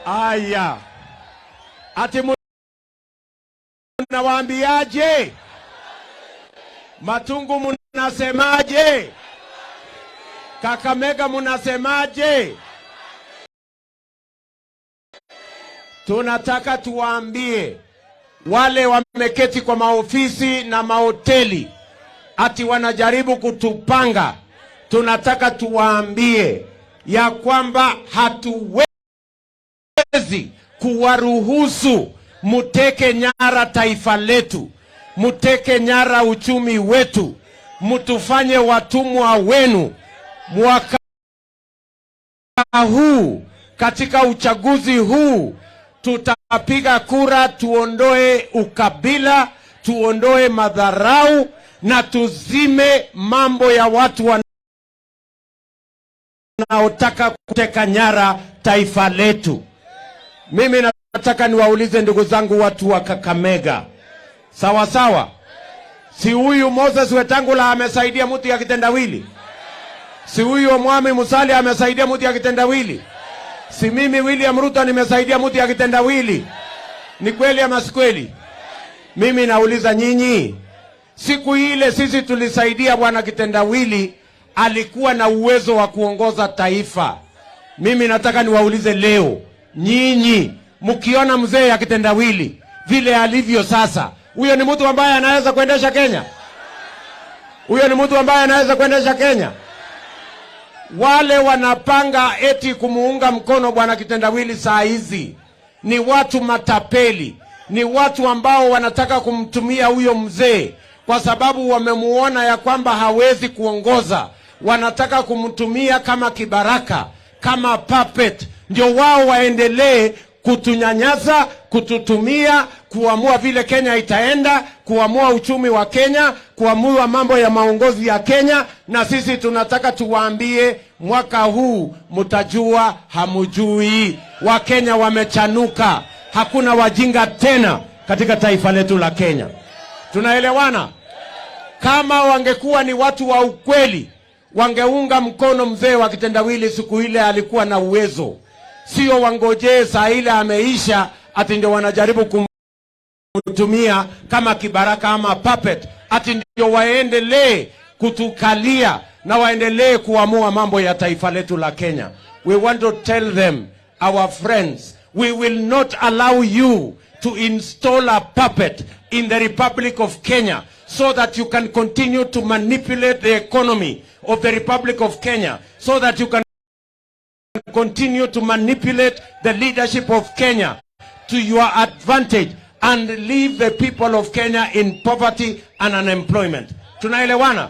Aya. Ati mnawaambiaje? Matungu mnasemaje? Kakamega mnasemaje? Tunataka tuwaambie wale wameketi kwa maofisi na mahoteli ati wanajaribu kutupanga. Tunataka tuwaambie ya kwamba hatuwezi kuwaruhusu muteke nyara taifa letu, muteke nyara uchumi wetu, mutufanye watumwa wenu. Mwaka huu, katika uchaguzi huu, tutapiga kura tuondoe ukabila, tuondoe madharau na tuzime mambo ya watu wanaotaka kuteka nyara taifa letu. Mimi nataka niwaulize ndugu zangu watu wa Kakamega. Sawa sawa? Si huyu Moses Wetangula amesaidia mtu ya kitendawili? Si huyu Mwami Musali amesaidia mtu ya kitendawili? Si mimi William Ruto nimesaidia mtu ya kitendawili? Ni kweli ama si kweli? Mimi nauliza nyinyi, siku ile sisi tulisaidia bwana kitendawili, alikuwa na uwezo wa kuongoza taifa. Mimi nataka niwaulize leo, nyinyi mkiona mzee ya kitendawili vile alivyo sasa, huyo ni mtu ambaye anaweza kuendesha Kenya? Huyo ni mtu ambaye anaweza kuendesha Kenya? Wale wanapanga eti kumuunga mkono bwana kitendawili saa hizi ni watu matapeli, ni watu ambao wanataka kumtumia huyo mzee kwa sababu wamemuona ya kwamba hawezi kuongoza. Wanataka kumtumia kama kibaraka, kama puppet, ndio wao waendelee kutunyanyasa, kututumia, kuamua vile Kenya itaenda, kuamua uchumi wa Kenya, kuamua mambo ya maongozi ya Kenya. Na sisi tunataka tuwaambie, mwaka huu mtajua hamujui. Wakenya wamechanuka, hakuna wajinga tena katika taifa letu la Kenya. Tunaelewana? Kama wangekuwa ni watu wa ukweli, wangeunga mkono mzee wa kitendawili siku ile alikuwa na uwezo. Sio wangojee saa ile ameisha ati ndio wanajaribu kumtumia kama kibaraka ama puppet, ati ndio waendelee kutukalia na waendelee kuamua mambo ya taifa letu la Kenya. We want to tell them, our friends, we will not allow you to install a puppet in the Republic of Kenya so that you can continue to manipulate the economy of the Republic of Kenya, so that you can continue to manipulate the leadership of Kenya to your advantage and leave the people of Kenya in poverty and unemployment. Tunaelewana?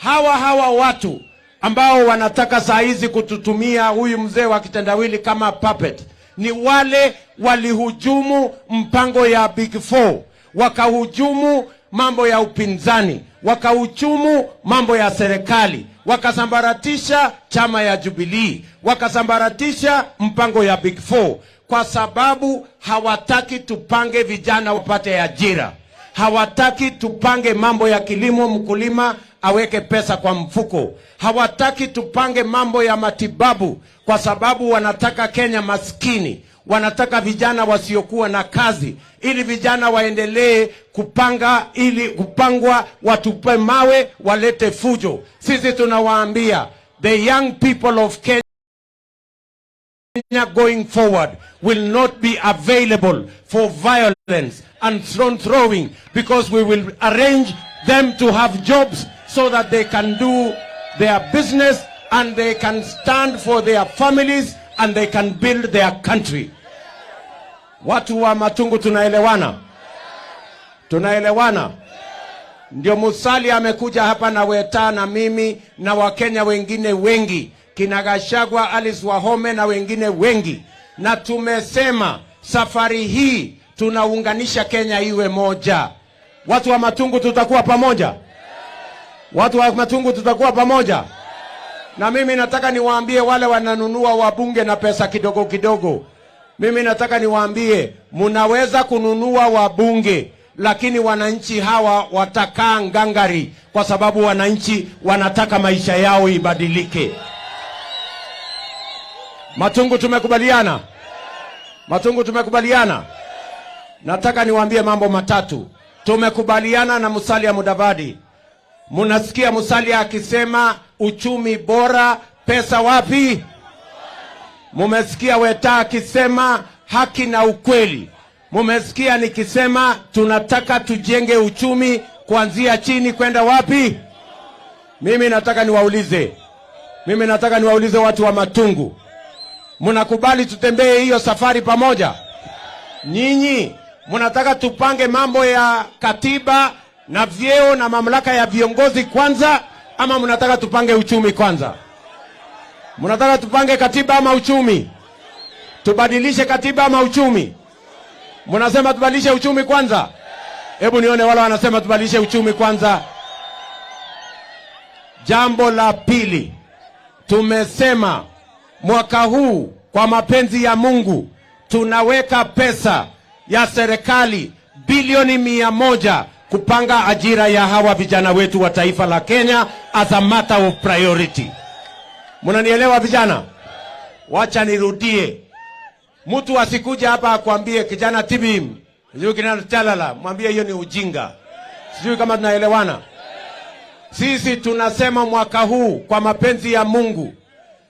Hawa watu ambao wanataka saa hizi kututumia huyu mzee wa kitendawili kama puppet ni wale walihujumu mpango ya Big Four, wakahujumu mambo ya upinzani, wakahujumu mambo ya serikali, wakasambaratisha chama ya Jubilee, wakasambaratisha mpango ya Big Four kwa sababu hawataki tupange vijana wapate ajira. Hawataki tupange mambo ya kilimo, mkulima aweke pesa kwa mfuko. Hawataki tupange mambo ya matibabu kwa sababu wanataka Kenya maskini. Wanataka vijana wasiokuwa na kazi ili vijana waendelee kupangwa watupe mawe walete fujo. Sisi tunawaambia the young people of Kenya going forward will not be available for violence and stone throwing, because we will arrange them to have jobs so that they can do their business and they can stand for their families and they can build their country. Watu wa Matungu tunaelewana? Tunaelewana? Ndio Musali amekuja hapa na Weta na mimi na Wakenya wengine wengi, kina Gachagua, Alice Wahome na wengine wengi, na tumesema safari hii tunaunganisha Kenya iwe moja. Watu wa Matungu tutakuwa pamoja? Watu wa Matungu tutakuwa pamoja? Na mimi nataka niwaambie wale wananunua wabunge na pesa kidogo kidogo, mimi nataka niwaambie, munaweza kununua wabunge, lakini wananchi hawa watakaa ngangari kwa sababu wananchi wanataka maisha yao ibadilike. Matungu tumekubaliana? Matungu, tumekubaliana? Nataka niwaambie mambo matatu. Tumekubaliana na Musalia Mudavadi. Munasikia Musalia akisema uchumi bora, pesa wapi? Mumesikia Weta akisema haki na ukweli. Mumesikia nikisema tunataka tujenge uchumi kuanzia chini kwenda wapi? Mimi nataka niwaulize watu wa Matungu. Munakubali tutembee hiyo safari pamoja? Nyinyi munataka tupange mambo ya katiba na vyeo na mamlaka ya viongozi kwanza, ama munataka tupange uchumi kwanza? Munataka tupange katiba ama uchumi? Tubadilishe katiba ama uchumi? Munasema tubadilishe uchumi kwanza? Hebu nione wale wanasema tubadilishe uchumi kwanza. Jambo la pili, tumesema mwaka huu kwa mapenzi ya Mungu tunaweka pesa ya serikali bilioni 100 kupanga ajira ya hawa vijana wetu wa taifa la Kenya as a matter of priority. Munanielewa vijana? Wacha nirudie. Mtu asikuja hapa akwambie kijana Tibim, sijui kijana Chalala, mwambie hiyo ni ujinga. Sijui kama tunaelewana. Sisi tunasema mwaka huu kwa mapenzi ya Mungu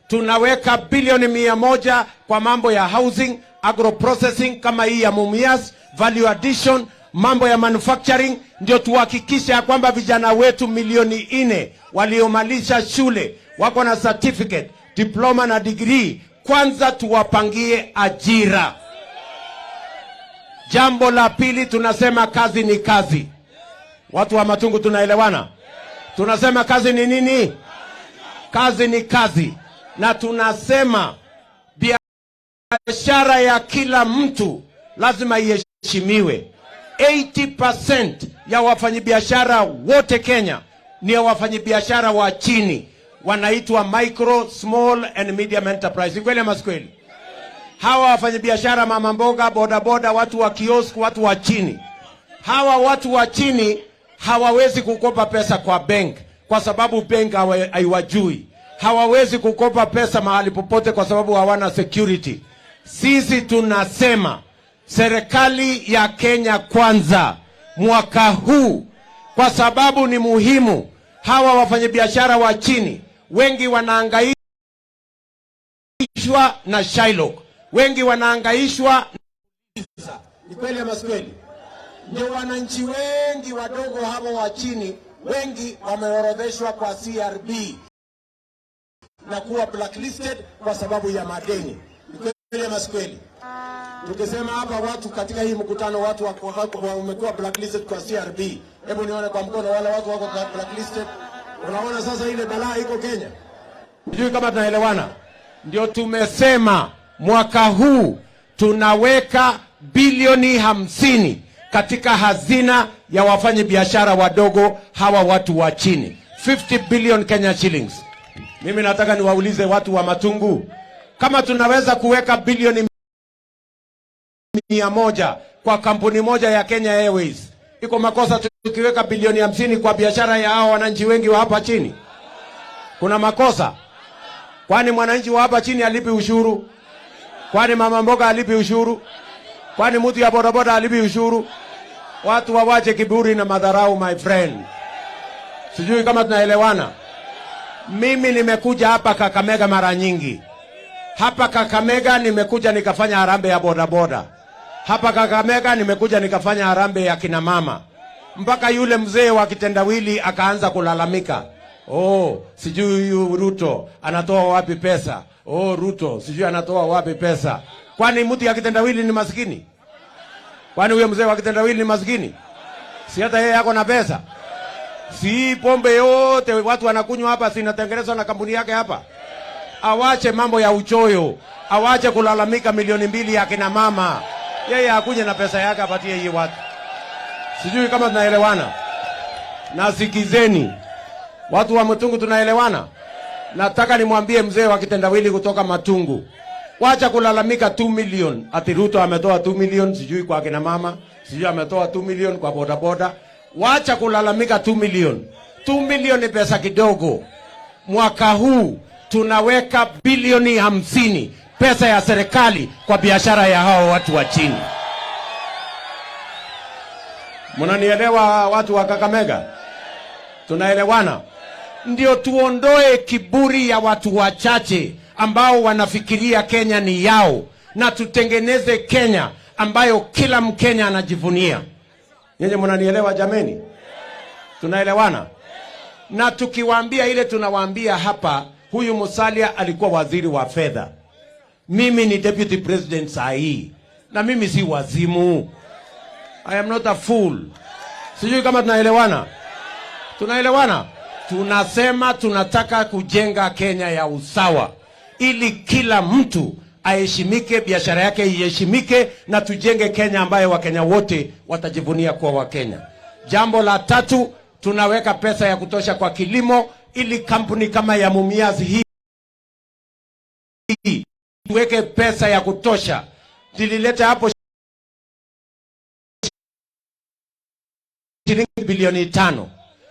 tunaweka bilioni 100 kwa mambo ya housing, agro processing kama hii ya Mumias, value addition, mambo ya manufacturing, ndio tuhakikishe ya kwamba vijana wetu milioni 4 waliomalisha shule wako na certificate, diploma na degree, kwanza tuwapangie ajira. Jambo la pili, tunasema kazi ni kazi. Watu wa Matungu tunaelewana? Tunasema kazi ni nini? Kazi ni kazi. Na tunasema biashara ya kila mtu lazima iheshimiwe. 80% ya wafanyabiashara wote Kenya ni wafanyabiashara wa chini, wanaitwa micro, small and medium enterprise. Kweli ama si kweli? Hawa wafanyabiashara, mama mboga, boda boda, watu wa kiosk, watu wa chini. Hawa watu wa chini hawawezi kukopa pesa kwa bank kwa sababu bank haiwajui. Hawawezi kukopa pesa mahali popote kwa sababu hawana security. Sisi tunasema serikali ya Kenya kwanza mwaka huu, kwa sababu ni muhimu. Hawa wafanyabiashara wa chini wengi wanahangaishwa na Shylock, wengi wanahangaishwa. Ni kweli ama si kweli? Ndio wananchi wengi wadogo hapo wa chini wengi wameorodheshwa kwa CRB na kuwa blacklisted kwa sababu ya madeni. Ni kweli ama si kweli? Tukisema hapa watu katika hii mkutano watu wamekuwa blacklisted kwa CRB, hebu nione kwa mkono wale watu wako blacklisted. Unaona sasa ile balaa iko Kenya? Sijui kama tunaelewana. Ndio tumesema mwaka huu tunaweka bilioni 50 katika hazina ya wafanya biashara wadogo, hawa watu wa chini. 50 billion Kenya shillings. Mimi nataka niwaulize watu wa Matungu, kama tunaweza kuweka bilioni 100 kwa kampuni moja ya Kenya Airways, iko makosa tukiweka bilioni 50 kwa biashara ya hao wananchi wengi wa hapa chini? Kuna makosa? Kwani mwananchi wa hapa chini alipi ushuru? Kwani mama mboga alipi ushuru? Kwani mtu ya bodaboda alipi ushuru? Watu wawache kiburi na madharau, my friend. Sijui kama tunaelewana. Mimi nimekuja hapa Kakamega mara nyingi. Hapa Kakamega nimekuja nikafanya harambee ya bodaboda. Hapa Kakamega nimekuja nikafanya harambee ya kina mama. Mpaka yule mzee wa kitendawili akaanza kulalamika. Oh, sijui Ruto anatoa wapi pesa? Oh, Ruto sijui anatoa wapi pesa? Kwani mtu ya kitendawili ni maskini? Kwani huyo mzee wa kitendawili ni maskini? Si hata yeye yako na pesa? Si pombe yote watu wanakunywa hapa sinatengenezwa na kampuni yake hapa? Awache mambo ya uchoyo. Awache kulalamika milioni 2 ya kina mama. Yeye akuje na pesa yake apatie hii watu. Sijui kama tunaelewana. Na sikizeni, watu wa Matungu tunaelewana? Nataka nimwambie mzee wa kitendawili kutoka Matungu, wacha kulalamika 2 million. Ati Ruto ametoa 2 million sijui kwa kina mama, sijui ametoa 2 million kwa boda boda. Wacha kulalamika 2 million. 2 million ni pesa kidogo. Mwaka huu tunaweka bilioni 50 pesa ya serikali kwa biashara ya hao watu wa chini. Mnanielewa watu wa Kakamega? Tunaelewana? Ndio tuondoe kiburi ya watu wachache ambao wanafikiria Kenya ni yao, na tutengeneze Kenya ambayo kila Mkenya anajivunia. Nyinyi mnanielewa jameni? Tunaelewana? Na tukiwaambia ile tunawaambia hapa, huyu Musalia alikuwa waziri wa fedha. Mimi ni deputy president saa hii. Na mimi si wazimu. I am not a fool. Sijui kama tunaelewana. Tunaelewana? Tunasema tunataka kujenga Kenya ya usawa, ili kila mtu aheshimike, biashara yake iheshimike, na tujenge Kenya ambayo Wakenya wote watajivunia kuwa Wakenya. Jambo la tatu, tunaweka pesa ya kutosha kwa kilimo, ili kampuni kama ya Mumias hii tuweke pesa ya kutosha. Tulileta hapo shilingi bilioni 5.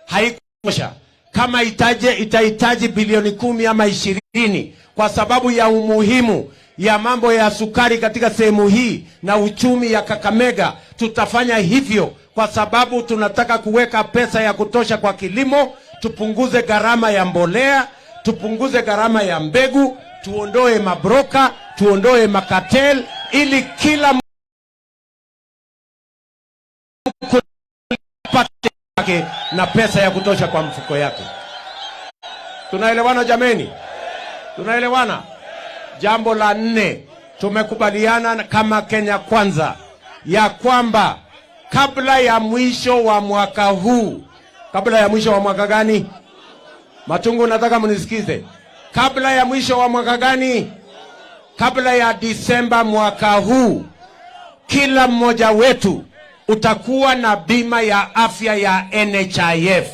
Haikutosha. Kama itahitaji bilioni 10 ama 20, kwa sababu ya umuhimu ya mambo ya sukari katika sehemu hii na uchumi ya Kakamega, tutafanya hivyo kwa sababu tunataka kuweka pesa ya kutosha kwa kilimo, tupunguze gharama ya mbolea, tupunguze gharama ya mbegu, tuondoe mabroka, tuondoe makatel, ili kila yake na pesa ya kutosha kwa mfuko yake. Tunaelewana jameni? Tunaelewana? Jambo la 4, tumekubaliana kama Kenya Kwanza ya kwamba kabla ya mwisho wa mwaka huu, kabla ya mwisho wa mwaka gani? Matungu, nataka mnisikize. Kabla ya mwisho wa mwaka gani? Kabla ya Disemba mwaka huu, kila mmoja wetu utakuwa na bima ya afya ya NHIF.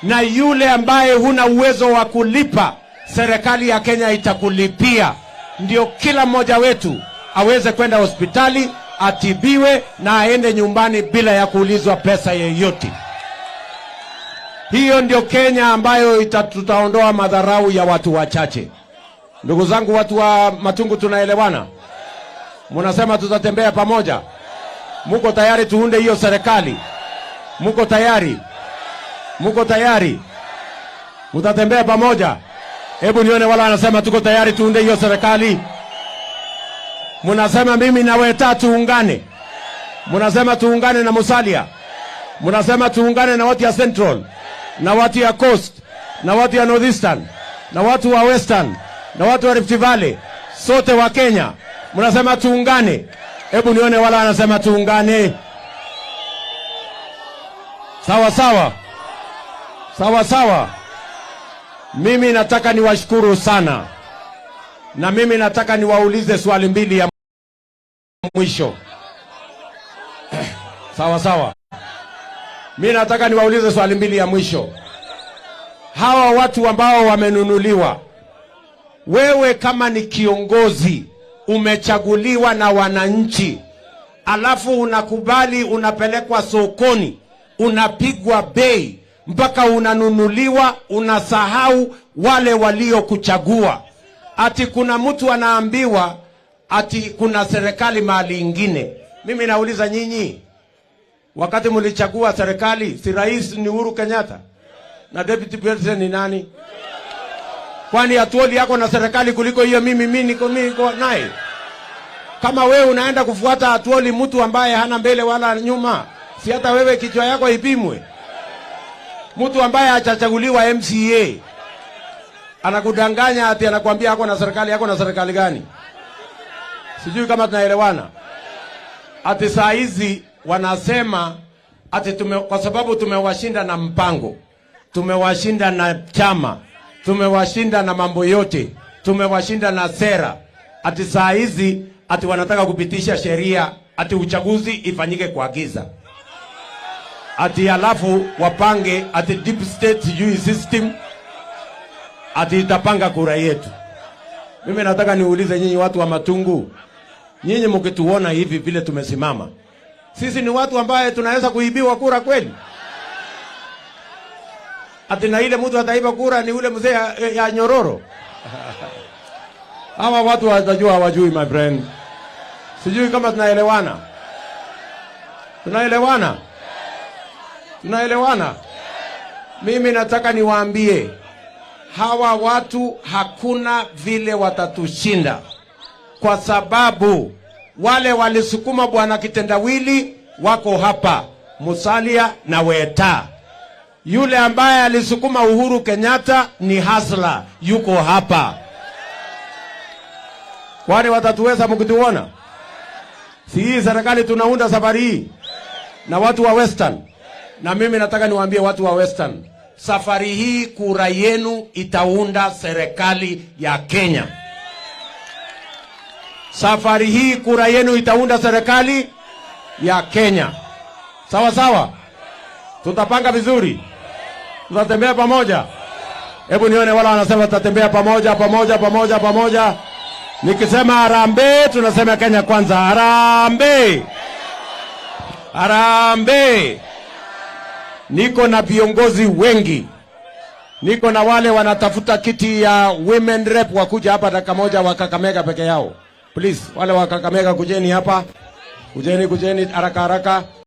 Na yule ambaye huna uwezo wa kulipa, serikali ya Kenya itakulipia. Ndio kila mmoja wetu aweze kwenda hospitali, atibiwe na aende nyumbani bila ya kuulizwa pesa yoyote. Hiyo ndio Kenya ambayo tutaondoa madharau ya watu wachache. Ndugu zangu watu wa Matungu, tunaelewana? Mnasema tutatembea pamoja? Muko tayari tuunde hiyo serikali? Muko tayari? Muko tayari? Mutatembea pamoja? Hebu nione wala anasema tuko tayari tuunde hiyo serikali. Mnasema mimi na Weta tuungane. Mnasema tuungane na Musalia. Mnasema tuungane na watu ya Central, na watu ya Coast, na watu ya Northeastern, na watu wa Western, na watu wa Rift Valley, sote wa Kenya. Mnasema tuungane. Hebu nione wala anasema tuungane. Sawa sawa. Sawa sawa. Mimi nataka niwashukuru sana. Na mimi nataka niwaulize swali mbili ya mwisho. Sawa sawa. Mimi nataka niwaulize swali mbili ya mwisho. Hawa watu ambao wamenunuliwa, wewe kama ni kiongozi, umechaguliwa na wananchi, alafu unakubali unapelekwa sokoni, unapigwa bei mpaka unanunuliwa, unasahau wale waliokuchagua. Ati kuna mtu anaambiwa ati kuna serikali mahali ingine. Mimi nauliza nyinyi, wakati mlichagua serikali, si rais ni Uhuru Kenyatta na deputy president ni nani? Kwani Atuoli yako na serikali kuliko hiyo? Mimi niko naye. Kama wewe unaenda kufuata Atuoli, mtu ambaye hana mbele wala nyuma, si hata wewe kichwa yako ipimwe? Mtu ambaye hachachaguliwa MCA anakudanganya ati anakuambia yako na serikali. Yako na serikali gani? Sijui kama tunaelewana. Ati saa hizi wanasema ati kwa sababu tumewashinda na mpango, tumewashinda na chama, tumewashinda na mambo yote, tumewashinda na sera. Ati saa hizi ati wanataka kupitisha sheria ati uchaguzi ifanyike kwa giza. Ati alafu wapange ati deep state sijui system ati itapanga kura yetu. Mimi nataka niulize nyinyi watu wa Matungu, nyinyi mkituona hivi vile tumesimama, sisi ni watu ambaye tunaweza kuibiwa kura kweli? Ati na ile mtu ataiba kura ni ule mzee ya Nyororo? Hawa watu watajua hawajui, my friend. Sijui kama tunaelewana. Tunaelewana? Tunaelewana? Mimi nataka niwaambie hawa watu hakuna vile watatushinda, kwa sababu wale walisukuma bwana kitendawili wako hapa, Musalia na Weta. Yule ambaye alisukuma Uhuru Kenyatta ni Hasla, yuko hapa. Kwani watatuweza mkituona? Si hii serikali tunaunda safari hii na watu wa Western. Na mimi nataka niwaambie watu wa Western, safari hii kura yenu itaunda serikali ya Kenya. Safari hii kura yenu itaunda serikali ya Kenya. Sawa sawa? Tutapanga vizuri. Tutatembea pamoja. Hebu nione wala wanasema tutatembea pamoja. Nikisema harambee, tunasema Kenya kwanza. Harambee. Harambee. Niko na viongozi wengi. Niko na wale wanatafuta kiti ya women rep wakuja hapa dakika moja wa Kakamega peke yao. Please, wale wa Kakamega kujeni hapa. Kujeni haraka.